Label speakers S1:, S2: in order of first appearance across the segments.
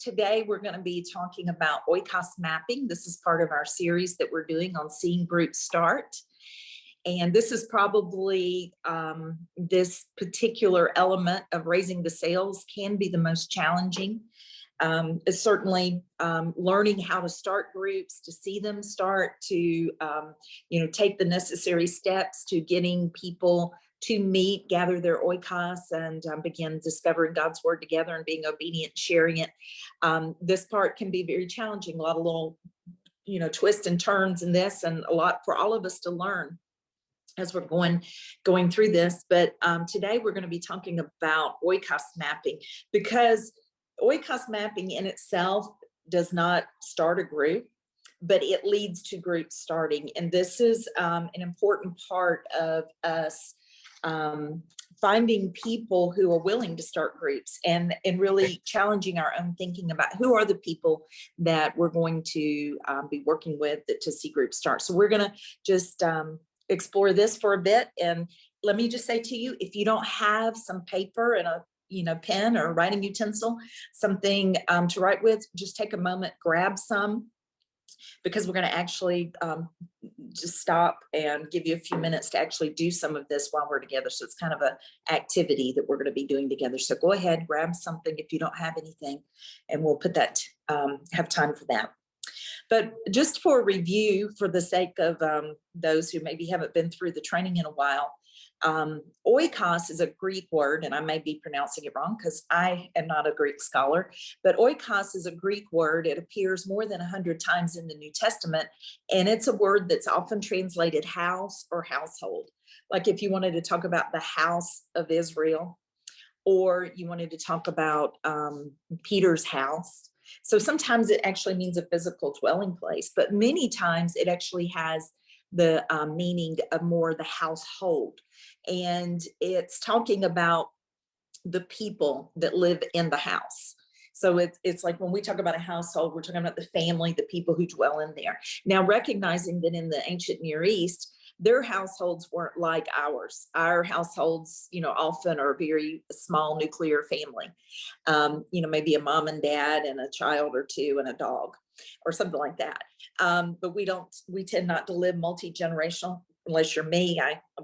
S1: today we're going to be talking about Oikos Mapping. This is part of our series that we're doing on seeing groups start. And this is probably, this particular element of raising the sails can be the most challenging. It's certainly learning how to start groups, to see them start, to take the necessary steps to getting people to meet, gather their oikos, and begin discovering God's word together and being obedient, sharing it. This part can be very challenging, a lot of little, twists and turns in this, and a lot for all of us to learn as we're going through this. But today we're going to be talking about Oikos mapping, because Oikos mapping in itself does not start a group, but it leads to group starting. And this is an important part of us finding people who are willing to start groups, and really challenging our own thinking about who are the people that we're going to be working with to see groups start. So we're going to just explore this for a bit. And let me just say to you, if you don't have some paper and a pen or writing utensil, something to write with, just take a moment, grab some, because we're going to actually just stop and give you a few minutes to actually do some of this while we're together. So it's kind of an activity that we're going to be doing together. So go ahead, grab something if you don't have anything, and we'll put that, have time for that. But just for review, for the sake of those who maybe haven't been through the training in a while, oikos is a Greek word, and I may be pronouncing it wrong because I am not a Greek scholar, but oikos is a Greek word. It appears more than 100 times in the New Testament, and it's a word that's often translated house or household. Like if you wanted to talk about the house of Israel, or you wanted to talk about Peter's house. So sometimes it actually means a physical dwelling place, but many times it actually has the meaning of more the household. And it's talking about the people that live in the house. So it's like when we talk about a household, we're talking about the family, the people who dwell in there. Now, recognizing that in the ancient Near East, their households weren't like ours. Our households, often are very small nuclear family. Maybe a mom and dad and a child or two and a dog or something like that. But we tend not to live multi-generational, unless you're me.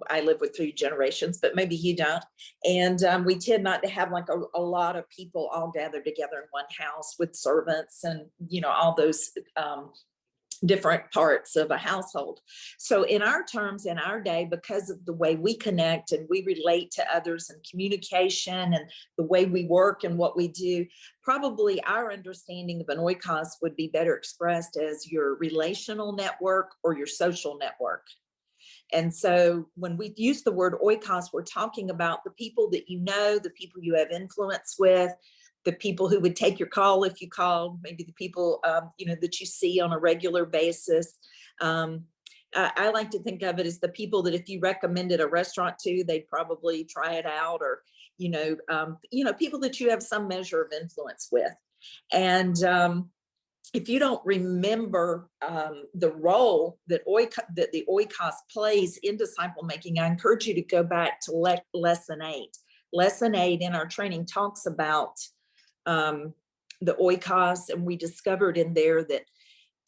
S1: I live with 3 generations, but maybe you don't. And we tend not to have like a lot of people all gathered together in one house with servants and, all those different parts of a household. So in our terms, in our day, because of the way we connect and we relate to others and communication and the way we work and what we do, probably our understanding of an oikos would be better expressed as your relational network or your social network. And so when we use the word oikos, we're talking about the people that the people you have influence with, the people who would take your call if you called, maybe the people, that you see on a regular basis. I like to think of it as the people that if you recommended a restaurant to, they'd probably try it out, or, people that you have some measure of influence with. And if you don't remember the role that the oikos plays in disciple making, I encourage you to go back to lesson 8. Lesson 8 in our training talks about the oikos, and we discovered in there that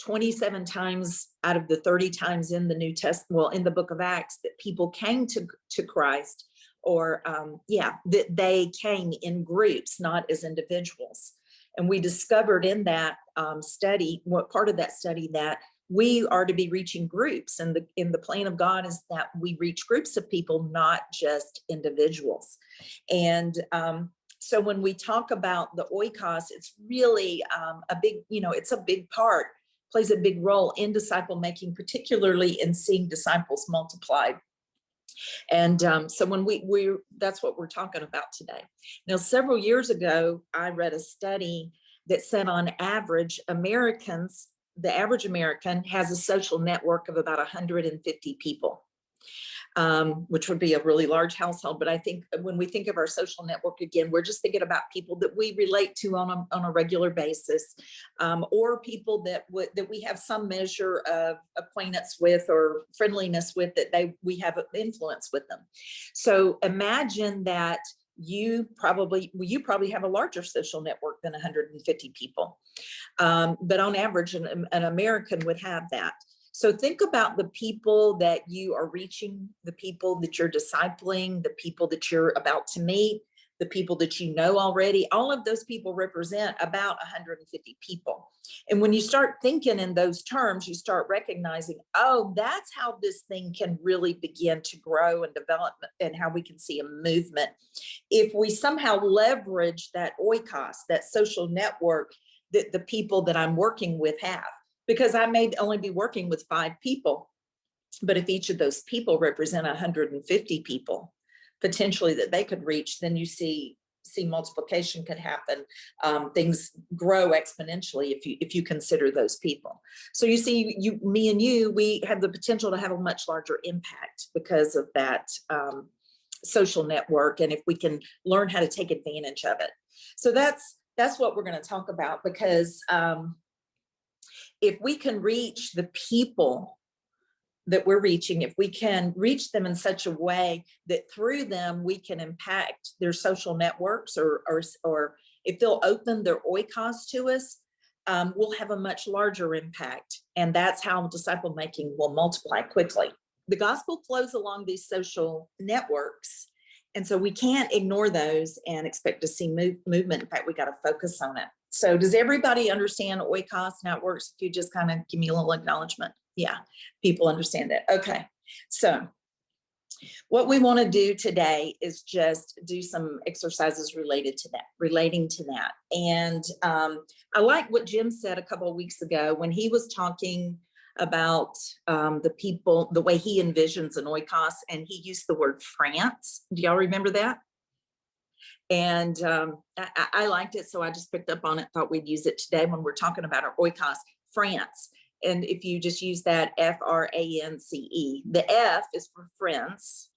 S1: 27 times out of the 30 times in the New Testament, in the book of Acts, that people came to Christ, or that they came in groups, not as individuals. And we discovered in that study, what part of that study, that we are to be reaching groups, and in the plan of God is that we reach groups of people, not just individuals. And so when we talk about the oikos, it's really a big, it's a big part, plays a big role in disciple making, particularly in seeing disciples multiplied. And so when that's what we're talking about today. Now, several years ago, I read a study that said on average, the average American has a social network of about 150 people. Which would be a really large household. But I think when we think of our social network, again, we're just thinking about people that we relate to on a regular basis, or people that we have some measure of acquaintance with or friendliness with, that we have influence with them. So imagine that you probably have a larger social network than 150 people. But on average, an American would have that. So think about the people that you are reaching, the people that you're discipling, the people that you're about to meet, the people that you know already. All of those people represent about 150 people. And when you start thinking in those terms, you start recognizing, oh, that's how this thing can really begin to grow and develop, and how we can see a movement. If we somehow leverage that oikos, that social network that the people that I'm working with have, because I may only be working with 5 people, but if each of those people represent 150 people potentially that they could reach, then you see multiplication could happen. Things grow exponentially if you consider those people. So you see, me and you, we have the potential to have a much larger impact because of that social network, and if we can learn how to take advantage of it. So that's what we're going to talk about, because if we can reach the people that we're reaching, if we can reach them in such a way that through them we can impact their social networks, or if they'll open their oikos to us, we'll have a much larger impact. And that's how disciple making will multiply quickly. The gospel flows along these social networks, and so we can't ignore those and expect to see movement. In fact, we got to focus on it. So does everybody understand oikos and how it works? If you just kind of give me a little acknowledgement. Yeah, people understand that. Okay, so what we want to do today is just do some exercises relating to that. And I like what Jim said a couple of weeks ago when he was talking about the people, the way he envisions an oikos, and he used the word France. Do y'all remember that? And I liked it, so I just picked up on it, thought we'd use it today when we're talking about our oikos, France. And if you just use that FRANCE, the F is for friends,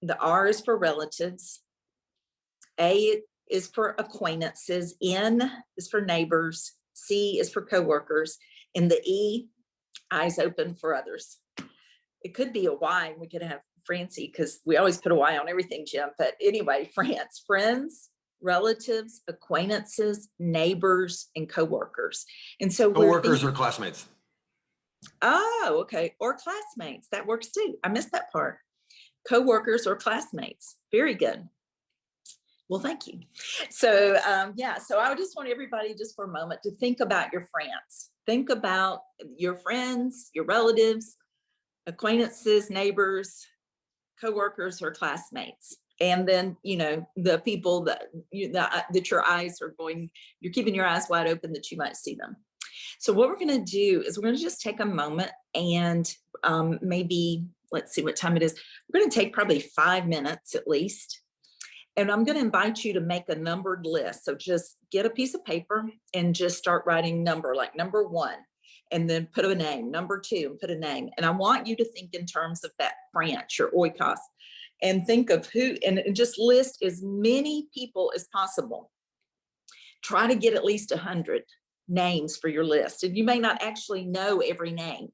S1: the R is for relatives, A is for acquaintances, N is for neighbors, C is for coworkers, and the E, eyes open for others. It could be a Y, we could have Francie, because we always put a Y on everything, Jim. But anyway, France, friends, relatives, acquaintances, neighbors, and coworkers. And so
S2: coworkers or classmates.
S1: Oh, okay. Or classmates. That works too. I missed that part. Coworkers or classmates. Very good. Well, thank you. So yeah, so I just want everybody just for a moment to think about your friends. Think about your friends, your relatives, acquaintances, neighbors, coworkers, or classmates. And then, you know, the people that that your eyes are going, you're keeping your eyes wide open that you might see them. So what we're going to do is we're going to just take a moment and maybe, let's see what time it is. We're going to take probably 5 minutes at least. And I'm going to invite you to make a numbered list. So just get a piece of paper and just start writing number, like number 1, and then put a name, number 2, and put a name. And I want you to think in terms of that branch, your oikos, and think of who, and just list as many people as possible. Try to get at least 100 names for your list. And you may not actually know every name,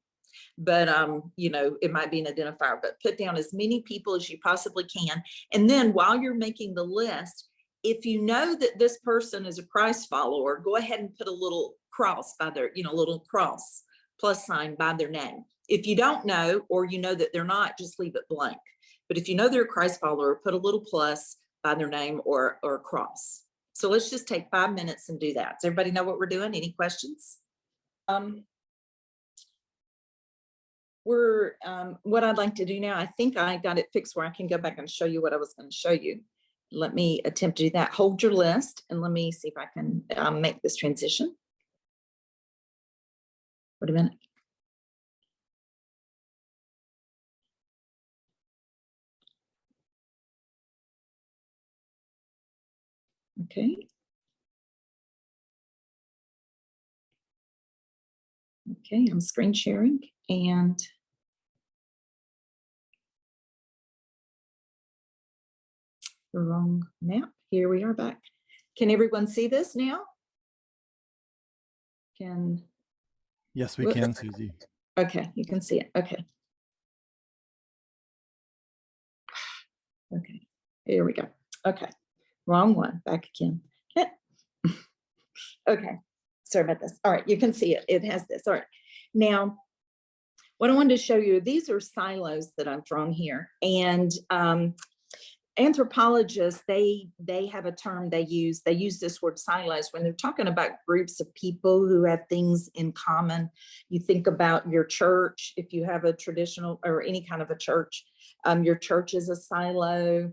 S1: but you know, it might be an identifier, but put down as many people as you possibly can. And then while you're making the list, if you know that this person is a Christ follower, go ahead and put a little cross by their, you know, little cross plus sign by their name. If you don't know, or you know that they're not, just leave it blank. But if you know they're a Christ follower, put a little plus by their name or a cross. So let's just take 5 minutes and do that. Does everybody know what we're doing? Any questions? What I'd like to do now, I think I got it fixed where I can go back and show you what I was going to show you. Let me attempt to do that. Hold your list and let me see if I can make this transition. Wait a minute. Okay. Okay, I'm screen sharing and the wrong map. Here we are back. Can everyone see this now?
S3: Yes, we can, Susie.
S1: Okay, you can see it. Okay. Okay, here we go. Okay, wrong one, back again. Okay, sorry about this. All right, you can see it. It has this. All right, now what I wanted to show you, these are silos that I've drawn here. And anthropologists, they have a term they use this word silos when they're talking about groups of people who have things in common. You think about your church, if you have a traditional or any kind of a church, your church is a silo.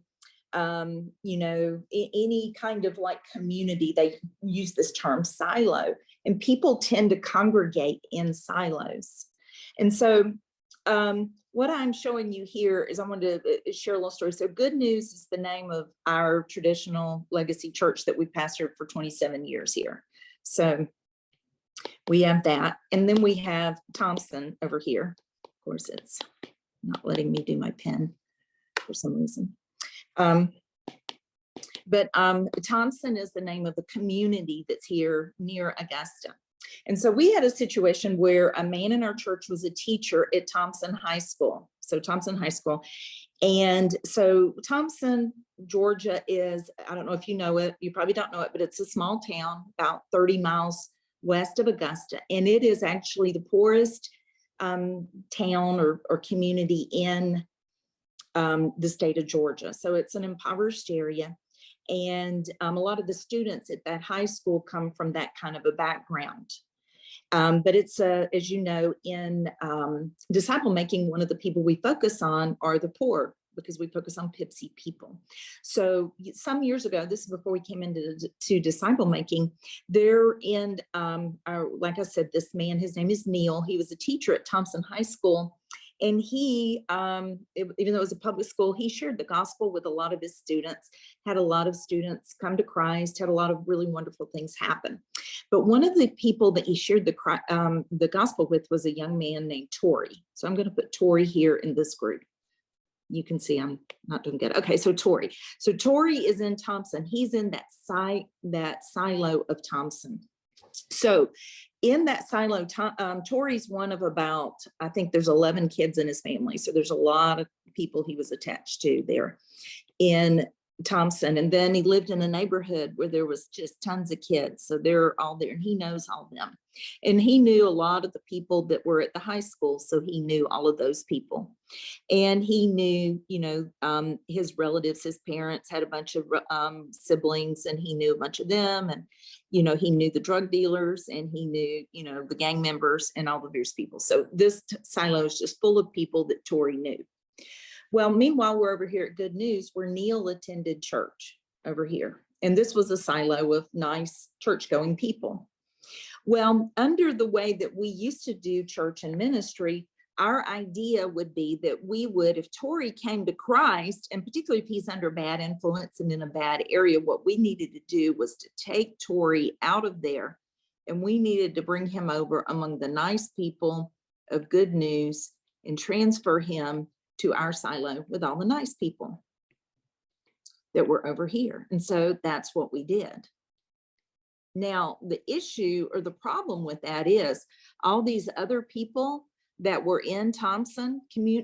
S1: You know, any kind of like community, they use this term silo, and people tend to congregate in silos. And so what I'm showing you here is I wanted to share a little story. So Good News is the name of our traditional legacy church that we've pastored for 27 years here. So we have that. And then we have Thompson over here. Of course, it's not letting me do my pen for some reason. But Thompson is the name of the community that's here near Augusta. And so we had a situation where a man in our church was a teacher at Thompson High School. So Thompson High School. And so Thompson, Georgia is, I don't know if you know it, you probably don't know it, but it's a small town about 30 miles west of Augusta. And it is actually the poorest town or community in the state of Georgia. So it's an impoverished area. And a lot of the students at that high school come from that kind of a background. But it's, as you know, in disciple making, one of the people we focus on are the poor, because we focus on Pipsy people. So some years ago, this is before we came into disciple making, there in, like I said, this man, his name is Neil. He was a teacher at Thompson High School. And he, even though it was a public school, he shared the gospel with a lot of his students, had a lot of students come to Christ, had a lot of really wonderful things happen. But one of the people that he shared the gospel with was a young man named Tori. So I'm going to put Tori here in this group. You can see I'm not doing good. Okay, so Tori. So Tori is in Thompson. He's in that silo of Thompson. So in that silo, Tori's one of about, I think there's 11 kids in his family. So there's a lot of people he was attached to there in Thompson. And then he lived in a neighborhood where there was just tons of kids. So they're all there and he knows all of them. And he knew a lot of the people that were at the high school. So he knew all of those people. And he knew, you know, his relatives, his parents had a bunch of siblings, and he knew a bunch of them. And, you know, he knew the drug dealers, and he knew, you know, the gang members and all the various people. So this silo is just full of people that Tori knew. Well, meanwhile, we're over here at Good News, where Neil attended church over here. And this was a silo of nice church-going people. Well, under the way that we used to do church and ministry, our idea would be that we would, if Tori came to Christ, and particularly if he's under bad influence and in a bad area, what we needed to do was to take Tori out of there, and we needed to bring him over among the nice people of Good News and transfer him to our silo with all the nice people that were over here. And so that's what we did. Now, the issue or the problem with that is all these other people that were in Thompson,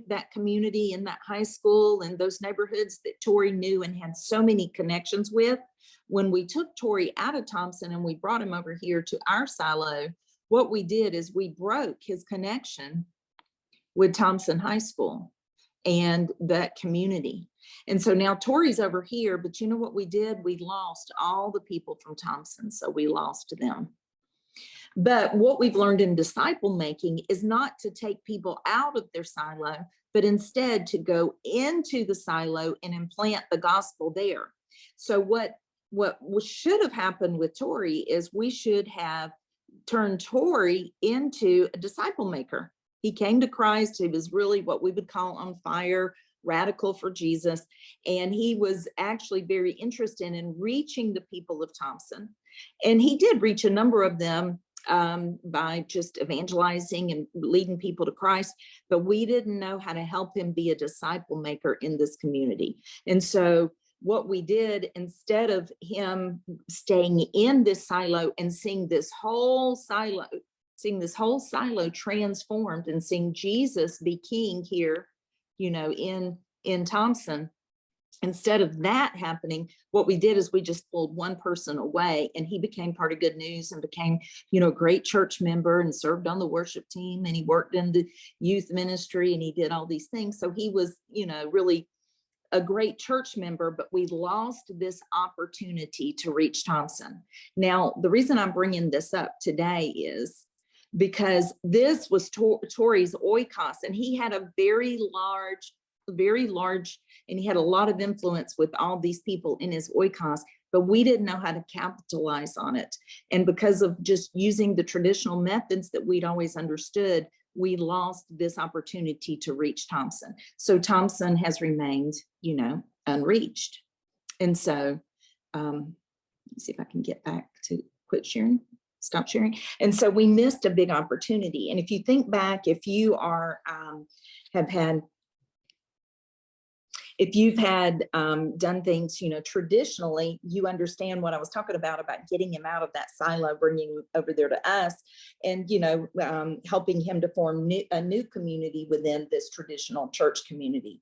S1: that community in that high school and those neighborhoods that Tori knew and had so many connections with. When we took Tori out of Thompson and we brought him over here to our silo, what we did is we broke his connection with Thompson High School and that community. And so now Tori's over here, but you know what we did? We lost all the people from Thompson, so we lost them. But what we've learned in disciple making is not to take people out of their silo, but instead to go into the silo and implant the gospel there. So what should have happened with Tori is we should have turned Tori into a disciple maker. He came to Christ. He was really what we would call on fire, radical for Jesus. And he was actually very interested in reaching the people of Thompson. And he did reach a number of them by just evangelizing and leading people to Christ. But we didn't know how to help him be a disciple maker in this community. And so what we did, instead of him staying in this silo and seeing this whole silo transformed and seeing Jesus be king here, you know, in Thompson, instead of that happening, what we did is we just pulled one person away, and he became part of Good News and became, a great church member and served on the worship team, and he worked in the youth ministry, and he did all these things. So he was, really a great church member, but we lost this opportunity to reach Thompson. Now, the reason I'm bringing this up today is because this was Tori's Oikos, and he had a very large, and he had a lot of influence with all these people in his Oikos, but we didn't know how to capitalize on it. And because of just using the traditional methods that we'd always understood, we lost this opportunity to reach Thompson. So Thompson has remained, unreached. And so, let's see if I can get back to stop sharing. And so we missed a big opportunity. And if you think back, if you are, if you've had done things, traditionally, you understand what I was talking about getting him out of that silo, bringing him over there to us, and, helping him to form a new community within this traditional church community.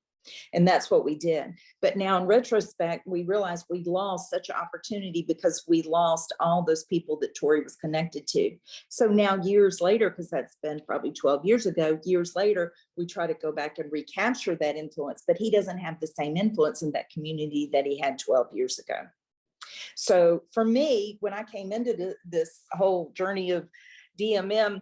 S1: And that's what we did. But now in retrospect, we realized we lost such an opportunity because we lost all those people that Tori was connected to. So now years later, because that's been probably 12 years ago, years later, we try to go back and recapture that influence, but he doesn't have the same influence in that community that he had 12 years ago. So for me, when I came into this whole journey of DMM,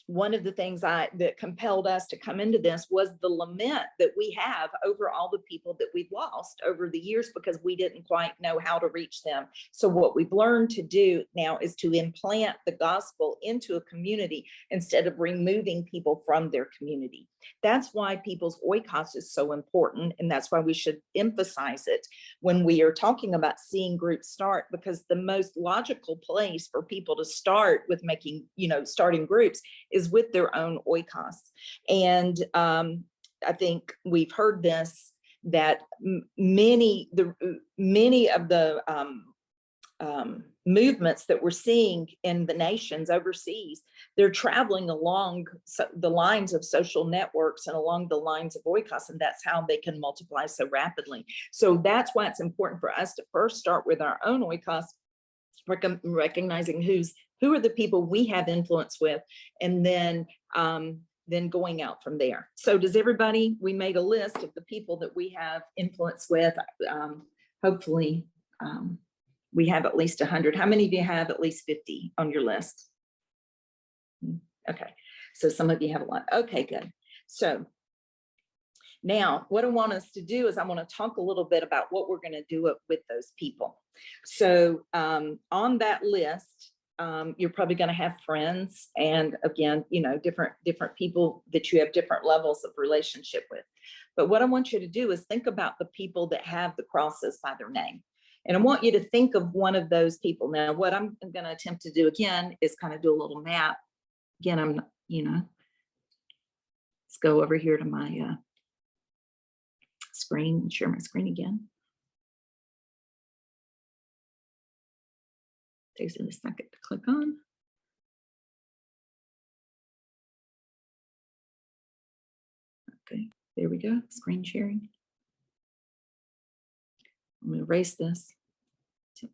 S1: one of the things that compelled us to come into this was the lament that we have over all the people that we've lost over the years because we didn't quite know how to reach them. So what we've learned to do now is to implant the gospel into a community instead of removing people from their community. That's why people's Oikos is so important, and that's why we should emphasize it when we are talking about seeing groups start, because the most logical place for people to start with starting groups is with their own Oikos. And I think we've heard this, that many of the movements that we're seeing in the nations overseas, they're traveling along the lines of social networks and along the lines of Oikos, and that's how they can multiply so rapidly. So that's why it's important for us to first start with our own Oikos, recognizing who are the people we have influence with, and then going out from there. So does everybody, we made a list of the people that we have influence with. Hopefully we have at least 100. How many of you have at least 50 on your list? Okay, so some of you have a lot. Okay, good. So now what I want us to do is I want to talk a little bit about what we're going to do with those people. So on that list, you're probably going to have friends, and again, different people that you have different levels of relationship with. But what I want you to do is think about the people that have the crosses by their name. And I want you to think of one of those people. Now, what I'm going to attempt to do again is kind of do a little map. Again, I'm, let's go over here to my screen and share my screen again. Takes a second to click on. Okay, there we go, screen sharing. I'm going to erase this. I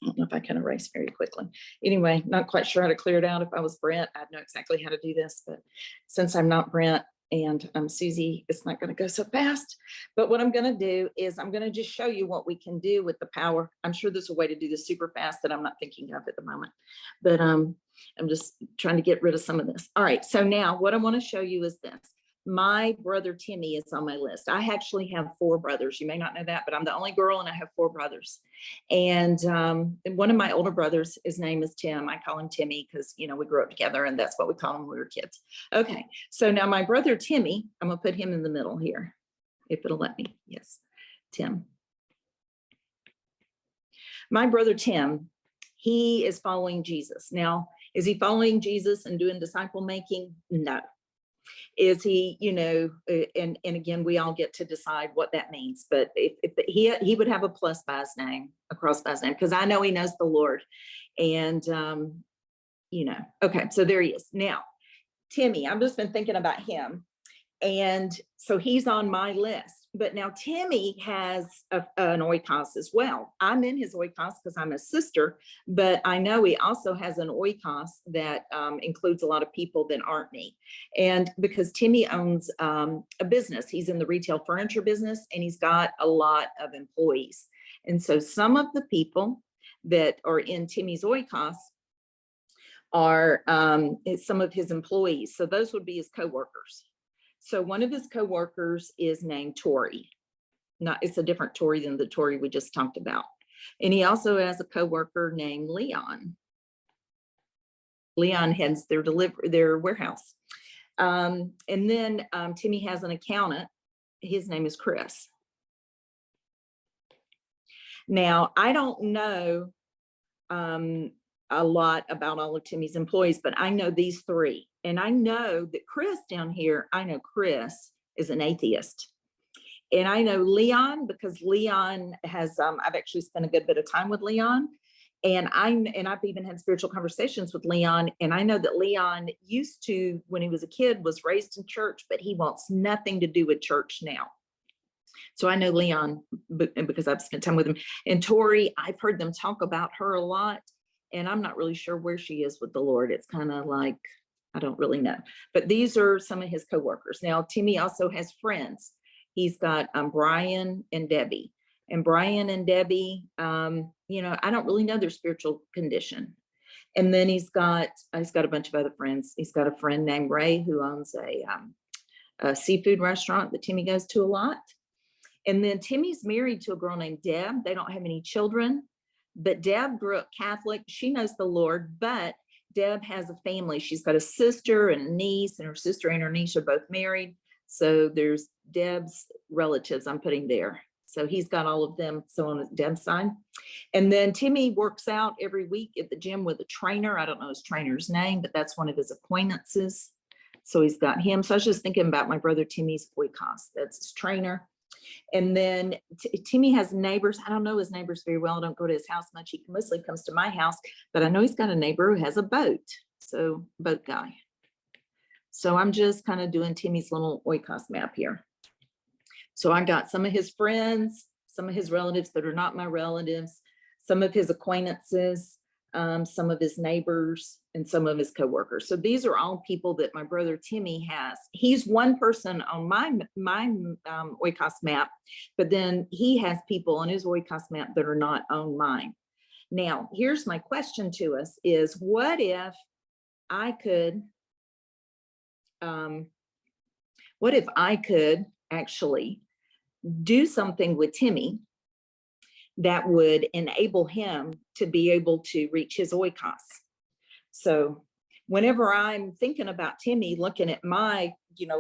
S1: don't know if I can erase very quickly. Anyway, not quite sure how to clear it out. If I was Brent, I'd know exactly how to do this, but since I'm not Brent and I'm Susie, it's not going to go so fast. But what I'm going to do is I'm going to just show you what we can do with the power. I'm sure there's a way to do this super fast that I'm not thinking of at the moment, but I'm just trying to get rid of some of this. All right, so now what I want to show you is this. My brother Timmy is on my list. I actually have 4 brothers. You may not know that, but I'm the only girl and I have 4 brothers. And one of my older brothers, his name is Tim. I call him Timmy because, we grew up together and that's what we call him when we were kids. Okay, so now my brother Timmy, I'm going to put him in the middle here, if it'll let me. Yes, Tim. My brother Tim, he is following Jesus. Now, is he following Jesus and doing disciple making? No. Is he, and again, we all get to decide what that means, but if he would have a plus by his name, a cross by his name, because I know he knows the Lord. And, okay, so there he is. Now, Timmy, I've just been thinking about him. And so he's on my list. but now Timmy has an Oikos as well. I'm in his Oikos because I'm a sister, but I know he also has an Oikos that includes a lot of people that aren't me. And because Timmy owns a business, he's in the retail furniture business, and he's got a lot of employees. And so some of the people that are in Timmy's Oikos are some of his employees. So those would be his coworkers. So one of his coworkers is named Tori. It's a different Tori than the Tori we just talked about. And he also has a coworker named Leon. Leon heads their warehouse. And then Timmy has an accountant. His name is Chris. Now, I don't know a lot about all of Timmy's employees, but I know these three. And I know that Chris down here, I know Chris is an atheist. And I know Leon because Leon has, I've actually spent a good bit of time with Leon. And I've even had spiritual conversations with Leon. And I know that Leon used to, when he was a kid, was raised in church, but he wants nothing to do with church now. So I know Leon because I've spent time with him. And Tori, I've heard them talk about her a lot. And I'm not really sure where she is with the Lord. It's kind of like, I don't really know. But these are some of his coworkers. Now, Timmy also has friends. He's got Brian and Debbie. And Brian and Debbie, I don't really know their spiritual condition. And then he's got a bunch of other friends. He's got a friend named Ray who owns a seafood restaurant that Timmy goes to a lot. And then Timmy's married to a girl named Deb. They don't have any children, but Deb grew up Catholic. She knows the Lord, but Deb has a family. She's got a sister and a niece, and her sister and her niece are both married. So there's Deb's relatives I'm putting there. So he's got all of them. So on Deb's side. And then Timmy works out every week at the gym with a trainer. I don't know his trainer's name, but that's one of his acquaintances. So he's got him. So I was just thinking about my brother Timmy's Oikos. That's his trainer. And then Timmy has neighbors. I don't know his neighbors very well. I don't go to his house much. He mostly comes to my house, but I know he's got a neighbor who has a boat. So boat guy. So I'm just kind of doing Timmy's little Oikos map here. So I got some of his friends, some of his relatives that are not my relatives, some of his acquaintances, some of his neighbors, and some of his coworkers. So these are all people that my brother Timmy has. He's one person on my Oikos map, but then he has people on his Oikos map that are not on mine. Now, here's my question to us is, what if I could actually do something with Timmy that would enable him to be able to reach his Oikos? So whenever I'm thinking about Timmy, looking at my,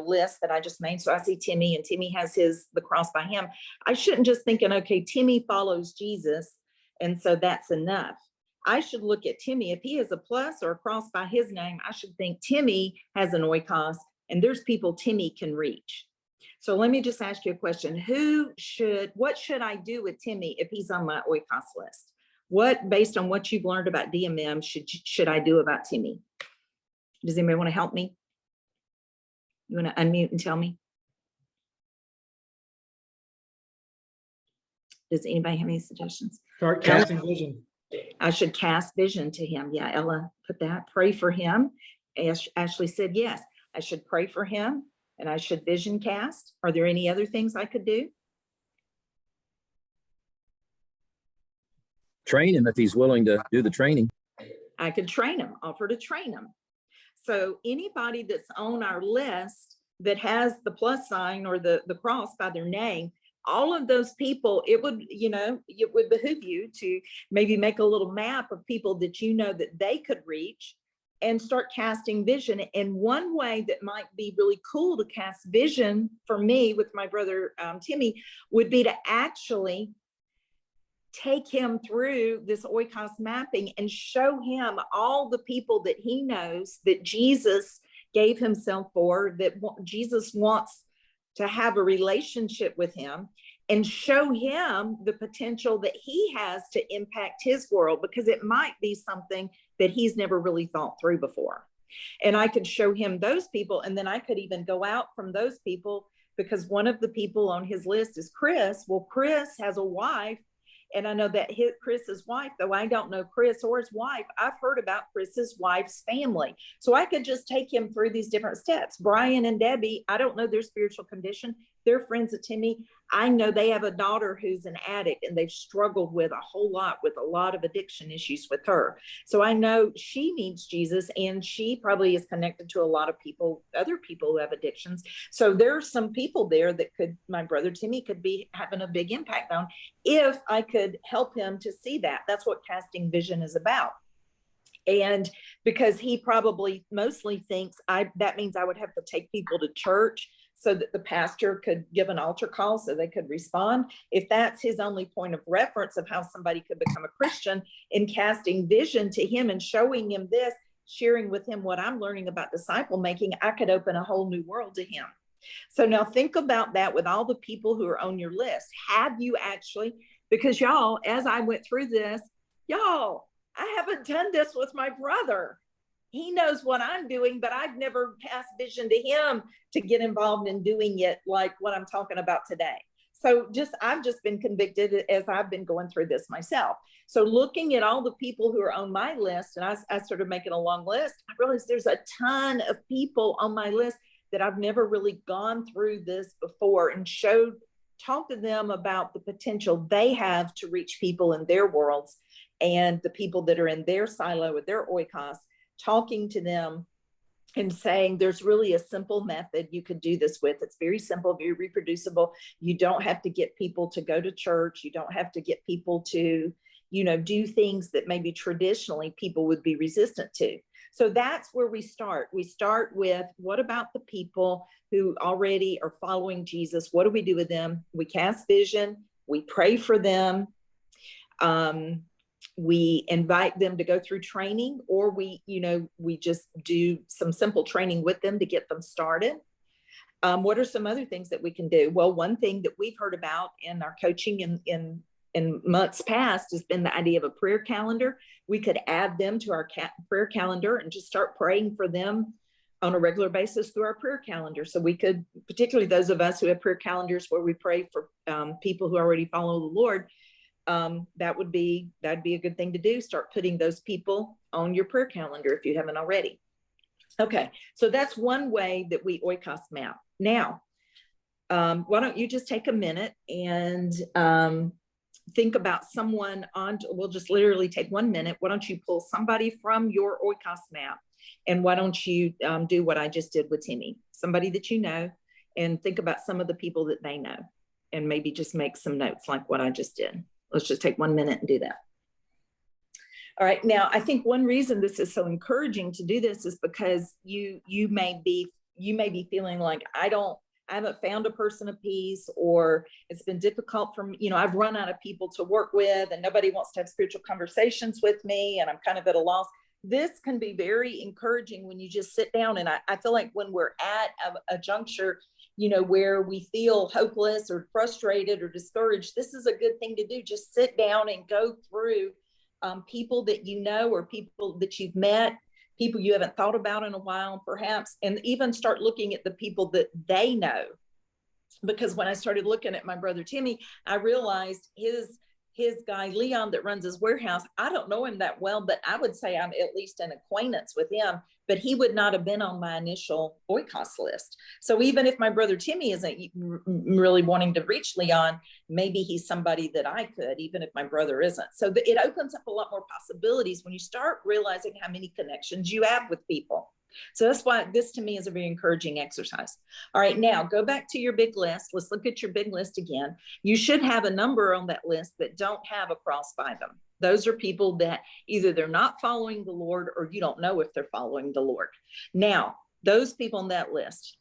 S1: list that I just made, so I see Timmy and Timmy has the cross by him. I shouldn't just thinking, okay, Timmy follows Jesus, and so that's enough. I should look at Timmy. If he has a plus or a cross by his name, I should think Timmy has an Oikos, and there's people Timmy can reach. So let me just ask you a question. What should I do with Timmy if he's on my Oikos list? What, based on what you've learned about DMM, should I do about Timmy? Does anybody want to help me? You want to unmute and tell me? Does anybody have any suggestions?
S2: Start casting vision.
S1: I should cast vision to him. Yeah, Ella put that. Pray for him. Ashley said yes. I should pray for him and I should vision cast. Are there any other things I could do?
S4: Train him if he's willing to do the training.
S1: I could train him, offer to train him. So anybody that's on our list that has the plus sign or the cross by their name, all of those people, it would behoove you to maybe make a little map of people that that they could reach and start casting vision. And one way that might be really cool to cast vision for me with my brother Timmy would be to actually take him through this Oikos mapping and show him all the people that he knows that Jesus gave himself for, that Jesus wants to have a relationship with him, and show him the potential that he has to impact his world, because it might be something that he's never really thought through before. And I could show him those people, and then I could even go out from those people, because one of the people on his list is Chris. Well, Chris has a wife. And I know that Chris's wife, though I don't know Chris or his wife, I've heard about Chris's wife's family. So I could just take him through these different steps. Brian and Debbie, I don't know their spiritual condition. They're friends of Timmy. I know they have a daughter who's an addict, and they've struggled with a whole lot, with a lot of addiction issues with her. So I know she needs Jesus, and she probably is connected to a lot of people, other people who have addictions. So there are some people there that my brother Timmy could be having a big impact on, if I could help him to see that. That's what casting vision is about. And because he probably mostly thinks that means I would have to take people to church so that the pastor could give an altar call so they could respond. If that's his only point of reference of how somebody could become a Christian, in casting vision to him and showing him this, sharing with him what I'm learning about disciple making, I could open a whole new world to him. So now think about that with all the people who are on your list. Have you actually, because y'all, as I went through this, y'all, I haven't done this with my brother. He knows what I'm doing, but I've never cast vision to him to get involved in doing it like what I'm talking about today. So I've just been convicted as I've been going through this myself. So looking at all the people who are on my list, and I started making a long list, I realized there's a ton of people on my list that I've never really gone through this before and talked to them about the potential they have to reach people in their worlds, and the people that are in their silo with their oikos, talking to them and saying there's really a simple method you could do this with. It's very simple, very reproducible. You don't have to get people to go to church. You don't have to get people to, do things that maybe traditionally people would be resistant to. So that's where we start. We start with, what about the people who already are following Jesus? What do we do with them? We cast vision. We pray for them. We invite them to go through training, or we just do some simple training with them to get them started. What are some other things that we can do? Well, one thing that we've heard about in our coaching in months past has been the idea of a prayer calendar. We could add them to our prayer calendar and just start praying for them on a regular basis through our prayer calendar. So we could, particularly those of us who have prayer calendars where we pray for people who already follow the Lord, that'd be a good thing to do. Start putting those people on your prayer calendar if you haven't already. Okay, so that's one way that we Oikos map. Now, why don't you just take a minute and think about someone we'll just literally take 1 minute. Why don't you pull somebody from your Oikos map, and why don't you do what I just did with Timmy, somebody that you know, and think about some of the people that they know, and maybe just make some notes like what I just did. Let's just take 1 minute and do that. All right. Now, I think one reason this is so encouraging to do this is because you may be feeling like I haven't found a person of peace, or it's been difficult for me. I've run out of people to work with, and nobody wants to have spiritual conversations with me, and I'm kind of at a loss. This can be very encouraging when you just sit down. And I feel like when we're at a juncture, where we feel hopeless or frustrated or discouraged, this is a good thing to do. Just sit down and go through people that you know, or people that you've met, people you haven't thought about in a while, perhaps, and even start looking at the people that they know. Because when I started looking at my brother Timmy, I realized his guy Leon that runs his warehouse, I don't know him that well, but I would say I'm at least an acquaintance with him, but he would not have been on my initial Oikos list. So even if my brother Timmy isn't really wanting to reach Leon, maybe he's somebody that I could, even if my brother isn't. So it opens up a lot more possibilities when you start realizing how many connections you have with people. So that's why this to me is a very encouraging exercise. All right, now go back to your big list. Let's look at your big list again. You should have a number on that list that don't have a cross by them. Those are people that either they're not following the Lord, or you don't know if they're following the Lord. Now, those people on that list,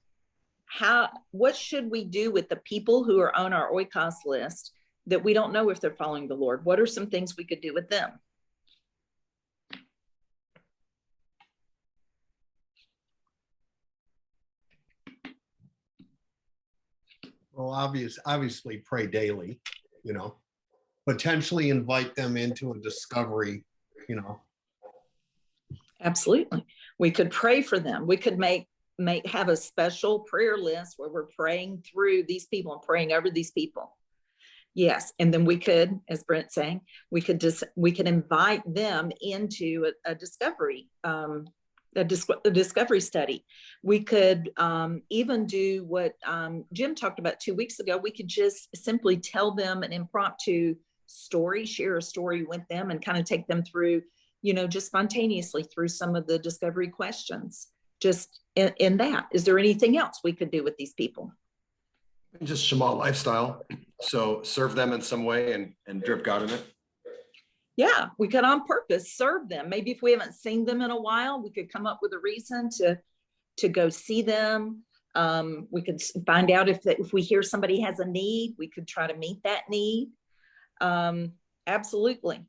S1: what should we do with the people who are on our Oikos list that we don't know if they're following the Lord? What are some things we could do with them?
S2: Well, obviously pray daily, potentially invite them into a discovery,
S1: Absolutely. We could pray for them. We could make may have a special prayer list where we're praying through these people and praying over these people. Yes, and then we could, as Brent's saying, we could invite them into a discovery, a discovery study. We could even do what Jim talked about 2 weeks ago. We could just simply tell them an impromptu story, share a story with them, and kind of take them through, you know, just spontaneously through some of the discovery questions. Just in that, is there anything else we could do with these people?
S5: Just Shema lifestyle. So serve them in some way and drip God in it.
S1: Yeah, we could on purpose serve them. Maybe if we haven't seen them in a while, we could come up with a reason to go see them. We could find out if we hear somebody has a need, we could try to meet that need. Absolutely.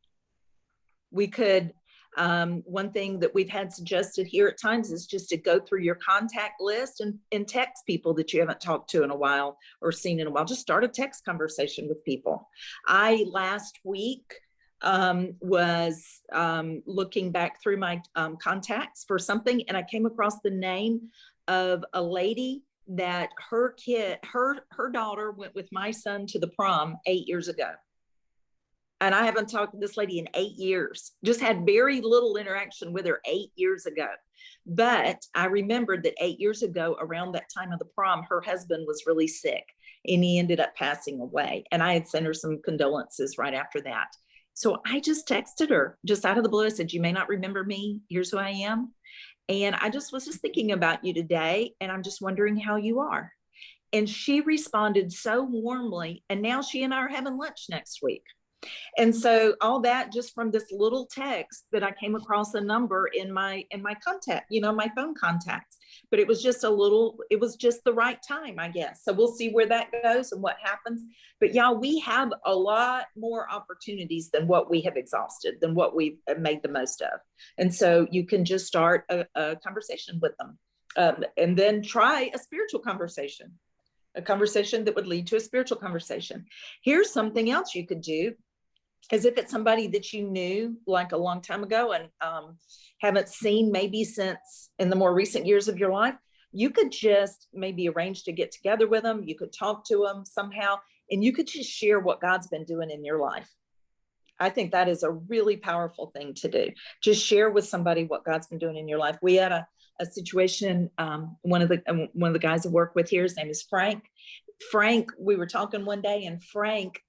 S1: We could, one thing that we've had suggested here at times is just to go through your contact list and text people that you haven't talked to in a while or seen in a while. Just start a text conversation with people. I last week was looking back through my contacts for something, and I came across the name of a lady that her daughter went with my son to the prom 8 years ago. And I haven't talked to this lady in 8 years, just had very little interaction with her 8 years ago. But I remembered that 8 years ago, around that time of the prom, her husband was really sick and he ended up passing away. And I had sent her some condolences right after that. So I just texted her just out of the blue. I said, you may not remember me. Here's who I am. And I was just thinking about you today. And I'm just wondering how you are. And she responded so warmly. And now she and I are having lunch next week. And so all that just from this little text that I came across a number in my contact, you know, my phone contacts, but it was just it was just the right time, I guess. So we'll see where that goes and what happens. But y'all, we have a lot more opportunities than what we have exhausted, than what we've made the most of. And so you can just start a conversation with them, and then try a spiritual conversation, a conversation that would lead to a spiritual conversation. Here's something else you could do. As if it's somebody that you knew like a long time ago and haven't seen maybe since in the more recent years of your life, you could just maybe arrange to get together with them. You could talk to them somehow, and you could just share what God's been doing in your life. I think that is a really powerful thing to do. Just share with somebody what God's been doing in your life. We had a situation, one of the guys I work with here, his name is Frank. Frank, we were talking one day, and Frank,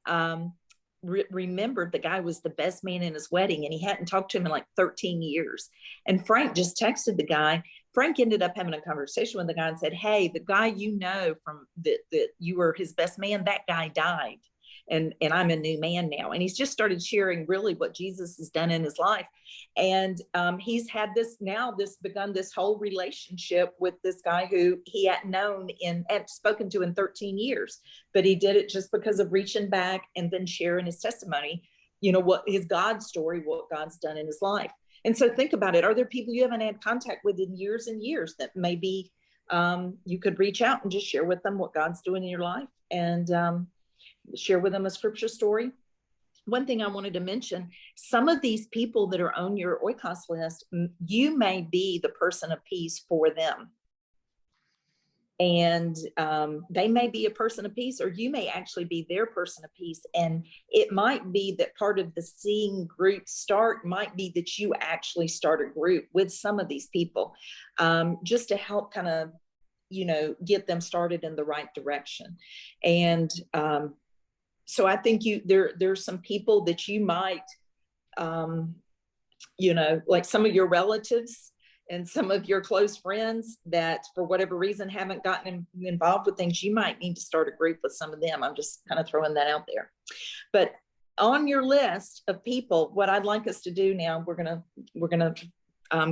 S1: remembered the guy was the best man in his wedding, and he hadn't talked to him in like 13 years. And Frank just texted the guy. Frank ended up having a conversation with the guy and said, hey, the guy you know from that you were his best man, that guy died. And I'm a new man now. And he's just started sharing really what Jesus has done in his life. And he's had begun this whole relationship with this guy who he hadn't known and spoken to in 13 years. But he did it just because of reaching back and then sharing his testimony, you know, what his God story, what God's done in his life. And so think about it. Are there people you haven't had contact with in years and years that maybe you could reach out and just share with them what God's doing in your life, and share with them a scripture story? One thing I wanted to mention, some of these people that are on your Oikos list, you may be the person of peace for them. And they may be a person of peace, or you may actually be their person of peace. And it might be that part of the seeing group start might be that you actually start a group with some of these people, just to help kind of, you know, get them started in the right direction. And so I think there's some people that you might, you know, like some of your relatives and some of your close friends that for whatever reason haven't gotten involved with things, you might need to start a group with some of them. I'm just kind of throwing that out there. But on your list of people, what I'd like us to do now, we're gonna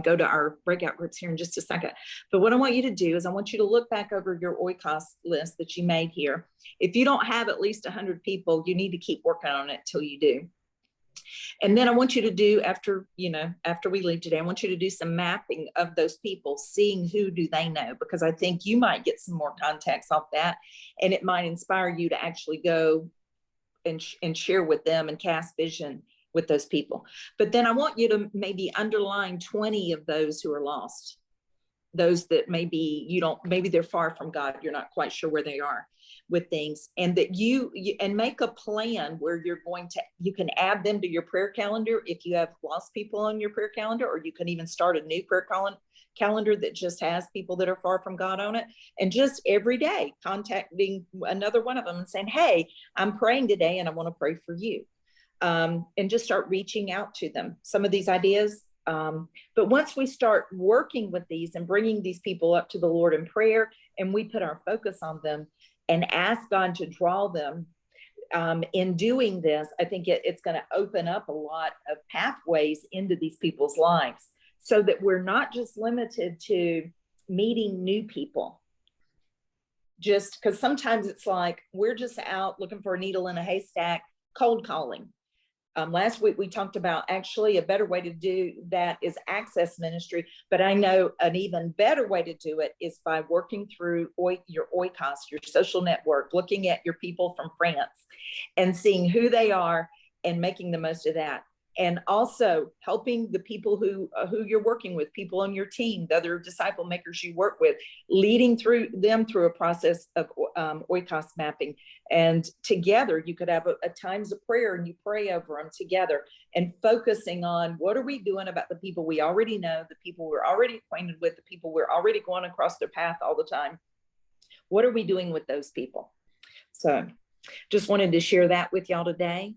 S1: go to our breakout groups here in just a second. But what I want you to do is I want you to look back over your Oikos list that you made here. If you don't have at least 100 people, you need to keep working on it till you do. And then I want you to do, after we leave today, I want you to do some mapping of those people, seeing who do they know, because I think you might get some more contacts off that, and it might inspire you to actually go and share with them and cast vision with those people. But then I want you to maybe underline 20 of those who are lost. those that maybe maybe they're far from God. You're not quite sure where they are with things, and that you and make a plan where you can add them to your prayer calendar if you have lost people on your prayer calendar, or you can even start a new prayer calendar that just has people that are far from God on it. And just every day contacting another one of them and saying, hey, I'm praying today and I want to pray for you. And just start reaching out to them. Some of these ideas. But once we start working with these and bringing these people up to the Lord in prayer, and we put our focus on them and ask God to draw them, in doing this, I think it's going to open up a lot of pathways into these people's lives, so that we're not just limited to meeting new people. Just because sometimes it's like we're just out looking for a needle in a haystack, cold calling. Last week we talked about actually a better way to do that is access ministry, but I know an even better way to do it is by working through your Oikos, your social network, looking at your people from France and seeing who they are and making the most of that. And also helping the people who you're working with, people on your team, the other disciple makers you work with, leading them through a process of Oikos mapping. And together you could have a times of prayer, and you pray over them together, and focusing on what are we doing about the people we already know, the people we're already acquainted with, the people we're already going across their path all the time. What are we doing with those people? So just wanted to share that with y'all today.